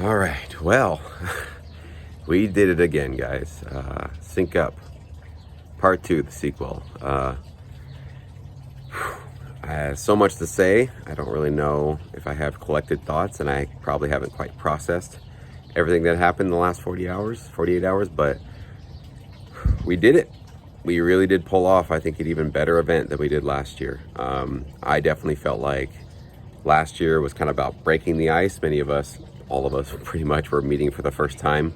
All right, well, we did it again, guys. Sync Up, Part 2, the sequel. I have so much to say. I don't really know if I have collected thoughts, and I probably haven't quite processed everything that happened in the last 48 hours, but we did it. We really did pull off, I think, an even better event than we did last year. I definitely felt like last year was kind of about breaking the ice. Many of us, all of us pretty much, were meeting for the first time.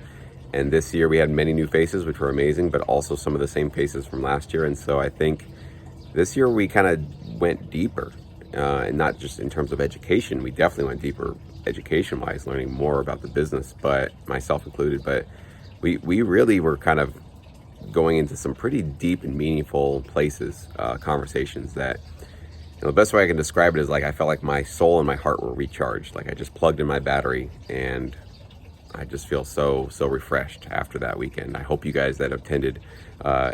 And this year we had many new faces, which were amazing, but also some of the same faces from last year. And so I think this year we kind of went deeper, and not just in terms of education. We definitely went deeper education-wise, learning more about the business, but myself included. But we really were kind of going into some pretty deep and meaningful places, conversations that, the best way I can describe it is like I felt like my soul and my heart were recharged. Like I just plugged in my battery, and I just feel so refreshed after that weekend. I hope you guys that attended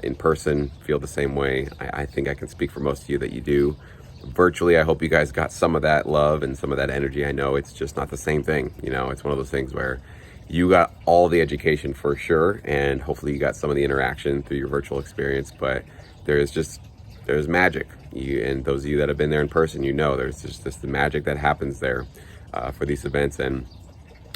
in person feel the same way. I think I can speak for most of you that you do. Virtually, I hope you guys got some of that love and some of that energy. I know it's just not the same thing. It's one of those things where you got all the education for sure, and hopefully you got some of the interaction through your virtual experience, but there's magic. And those of you that have been there in person, there's just this the magic that happens there for these events. And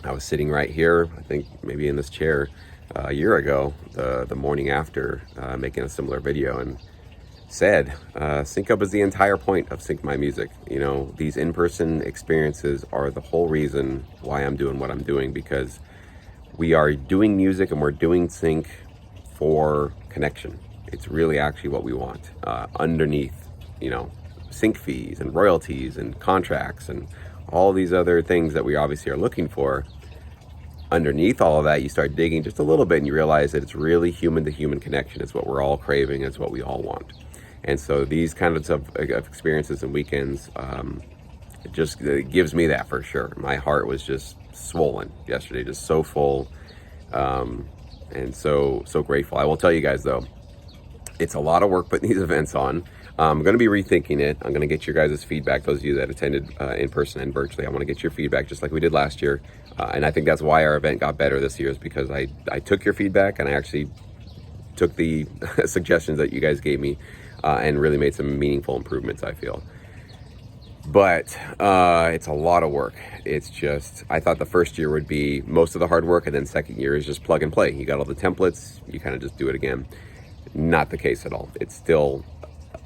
I was sitting right here, I think maybe in this chair a year ago, the morning after, making a similar video, and said, Sync Up is the entire point of Sync My Music. These in-person experiences are the whole reason why I'm doing what I'm doing, because we are doing music and we're doing sync for connection. It's really actually what we want underneath, sync fees and royalties and contracts and all these other things that we obviously are looking for. Underneath all of that, you start digging just a little bit and you realize that it's really human to human connection. It's what we're all craving. It's what we all want. And so these kinds of experiences and weekends, it gives me that for sure. My heart was just swollen yesterday, just so full, and so grateful. I will tell you guys though, it's a lot of work putting these events on. I'm going to be rethinking it. I'm going to get your guys' feedback, those of you that attended in person and virtually. I want to get your feedback just like we did last year. And I think that's why our event got better this year, is because I took your feedback and I actually took the suggestions that you guys gave me and really made some meaningful improvements, I feel. But it's a lot of work. It's just, I thought the first year would be most of the hard work, and then second year is just plug and play. You got all the templates, you kind of just do it again. Not the case at all. It's still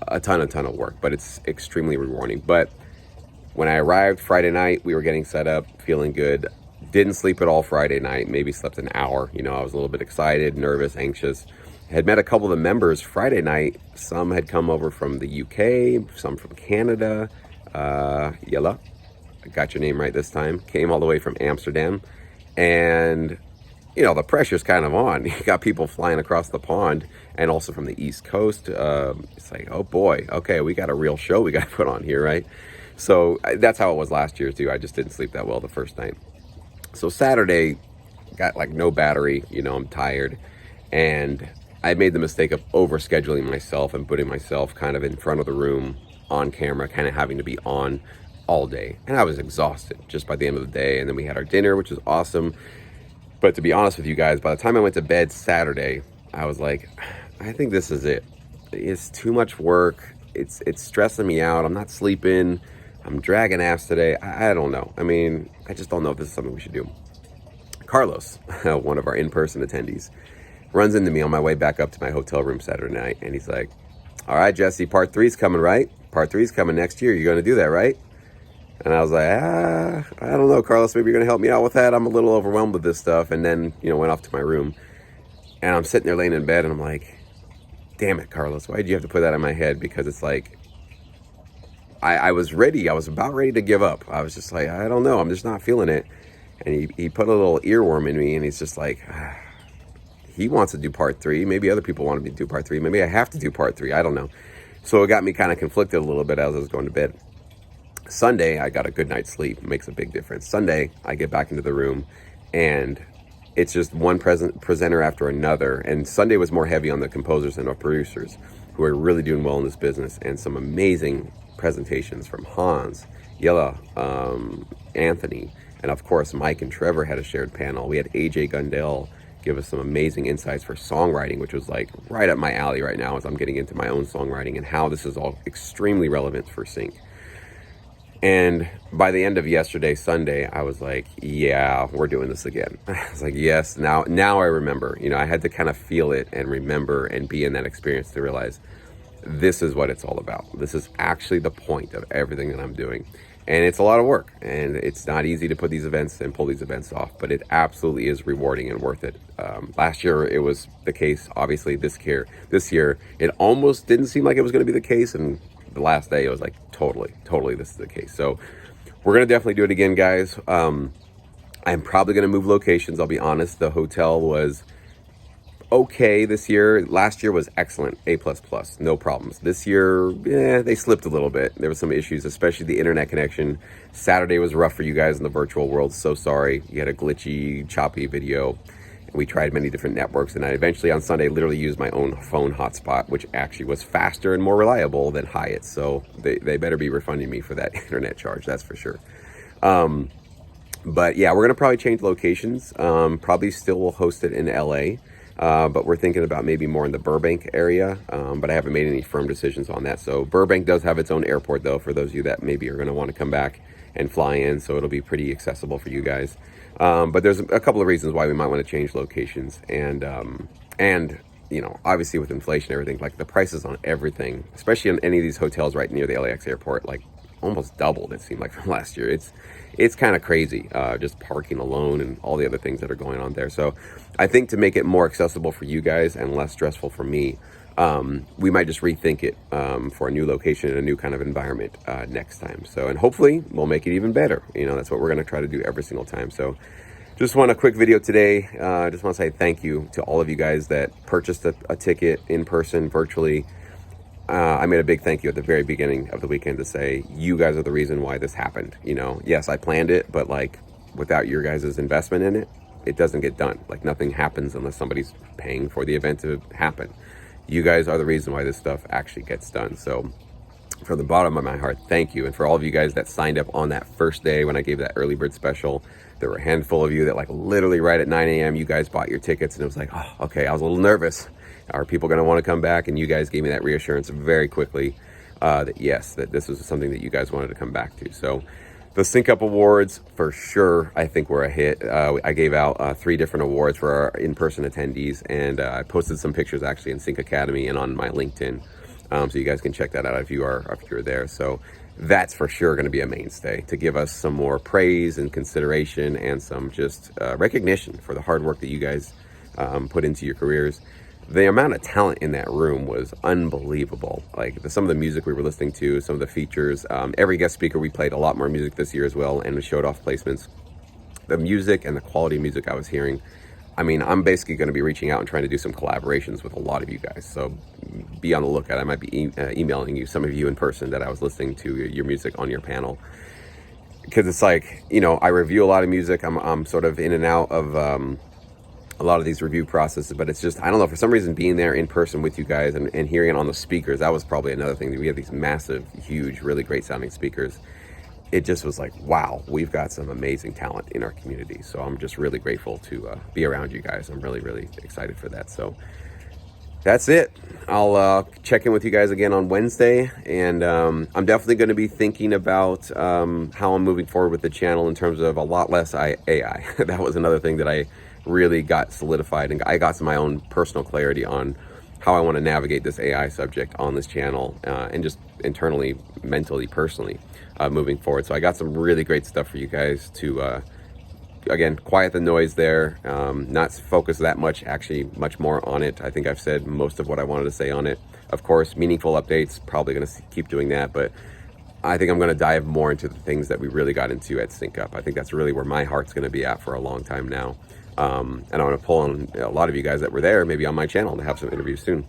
a ton of work, but it's extremely rewarding. But when I arrived Friday night, we were getting set up, feeling good. Didn't sleep at all Friday night, maybe slept an hour. I was a little bit excited, nervous, anxious. Had met a couple of the members Friday night. Some had come over from the UK, some from Canada. Yella, I got your name right this time. Came all the way from Amsterdam. And the pressure's kind of on. You got people flying across the pond and also from the East Coast. It's like, oh boy, okay, we got a real show we got to put on here, right? So that's how it was last year too. I just didn't sleep that well the first night. So Saturday, got like no battery, I'm tired. And I made the mistake of overscheduling myself and putting myself kind of in front of the room on camera, kind of having to be on all day. And I was exhausted just by the end of the day. And then we had our dinner, which was awesome. But to be honest with you guys, by the time I went to bed Saturday, I was like, I think this is it. It's too much work. It's stressing me out. I'm not sleeping. I'm dragging ass today. I don't know. I just don't know if this is something we should do. Carlos, one of our in-person attendees, runs into me on my way back up to my hotel room Saturday night. And he's like, all right, Jesse, part 3's coming, right? Part 3's coming next year. You're going to do that, right? And I was like, I don't know, Carlos, maybe you're going to help me out with that. I'm a little overwhelmed with this stuff. And then, went off to my room. And I'm sitting there laying in bed and I'm like, damn it, Carlos, why did you have to put that in my head? Because it's like, I was ready. I was about ready to give up. I was just like, I don't know. I'm just not feeling it. And he put a little earworm in me and he's just like, he wants to do part 3. Maybe other people want me to do part 3. Maybe I have to do part 3. I don't know. So it got me kind of conflicted a little bit as I was going to bed. Sunday, I got a good night's sleep. It makes a big difference. Sunday, I get back into the room and it's just one presenter after another. And Sunday was more heavy on the composers and our producers who are really doing well in this business, and some amazing presentations from Hans, Yella, Anthony, And of course, Mike and Trevor had a shared panel. We had AJ Gundel give us some amazing insights for songwriting, which was like right up my alley right now as I'm getting into my own songwriting and how this is all extremely relevant for sync. And by the end of yesterday, Sunday, I was like, yeah, we're doing this again. I was like, yes, now I remember. You know, I had to kind of feel it and remember and be in that experience to realize this is what it's all about. This is actually the point of everything that I'm doing. And it's a lot of work, and it's not easy to put these events and pull these events off, but it absolutely is rewarding and worth it. Last year it was the case. Obviously this year it almost didn't seem like it was going to be the case, and the last day it was like totally this is the case. So we're going to definitely do it again, guys. I'm probably going to move locations. I'll be honest. The hotel was okay this year. Last year was excellent, A++, no problems. This year, they slipped a little bit. There were some issues, especially the internet connection. Saturday was rough for you guys in the virtual world. So sorry. You had a glitchy, choppy video. We tried many different networks, and I eventually on Sunday literally used my own phone hotspot, which actually was faster and more reliable than Hyatt. So they better be refunding me for that internet charge, that's for sure. But yeah, we're gonna probably change locations. Probably still will host it in LA. But we're thinking about maybe more in the Burbank area, but I haven't made any firm decisions on that. So Burbank does have its own airport, though, for those of you that maybe are going to want to come back and fly in, so it'll be pretty accessible for you guys. But there's a couple of reasons why we might want to change locations, and you know, obviously with inflation and everything, like the prices on everything, especially in any of these hotels right near the LAX airport, like almost doubled, it seemed like, from last year. It's kind of crazy, just parking alone and all the other things that are going on there. So I think to make it more accessible for you guys and less stressful for me, we might just rethink it for a new location and a new kind of environment next time. So, and hopefully we'll make it even better. You know, that's what we're going to try to do every single time. So just want a quick video today. Just want to say thank you to all of you guys that purchased a ticket in person, virtually. I made a big thank you at the very beginning of the weekend to say, you guys are the reason why this happened. You know, yes, I planned it, but like without your guys' investment in it, it doesn't get done. Like nothing happens unless somebody's paying for the event to happen. You guys are the reason why this stuff actually gets done. So from the bottom of my heart, thank you. And for all of you guys that signed up on that first day when I gave that early bird special, there were a handful of you that like literally right at 9 a.m. you guys bought your tickets, and it was like, oh, okay, I was a little nervous. Are people going to want to come back? And you guys gave me that reassurance very quickly that yes, that this was something that you guys wanted to come back to. So the Sync Up Awards, for sure, I think were a hit. I gave out 3 different awards for our in-person attendees, and I posted some pictures actually in Sync Academy and on my LinkedIn. So you guys can check that out if you're there. So that's for sure going to be a mainstay to give us some more praise and consideration and some just recognition for the hard work that you guys put into your careers. The amount of talent in that room was unbelievable. Like some of the music we were listening to, some of the features, every guest speaker, we played a lot more music this year as well, and we showed off placements. The music and the quality of music I was hearing, I mean, I'm basically going to be reaching out and trying to do some collaborations with a lot of you guys. So be on the lookout. I might be emailing you, some of you in person that I was listening to your music on your panel. Because it's like, you know, I review a lot of music. I'm sort of in and out of a lot of these review processes, but it's just, I don't know, for some reason being there in person with you guys and hearing it on the speakers, that was probably another thing. We have these massive, huge, really great sounding speakers. It just was like, wow, we've got some amazing talent in our community. So I'm just really grateful to be around you guys. I'm really, really excited for that. So that's it. I'll check in with you guys again on Wednesday, and I'm definitely going to be thinking about how I'm moving forward with the channel in terms of a lot less AI. That was another thing that I really got solidified, and I got some of my own personal clarity on how I want to navigate this AI subject on this channel and just internally, mentally, personally moving forward. So I got some really great stuff for you guys to again, quiet the noise there, not focus that much, actually much more on it. I think I've said most of what I wanted to say on it. Of course, meaningful updates, probably going to keep doing that, but I think I'm going to dive more into the things that we really got into at Sync Up. I think that's really where my heart's going to be at for a long time now. And I want to pull on a lot of you guys that were there, maybe on my channel, to have some interviews soon.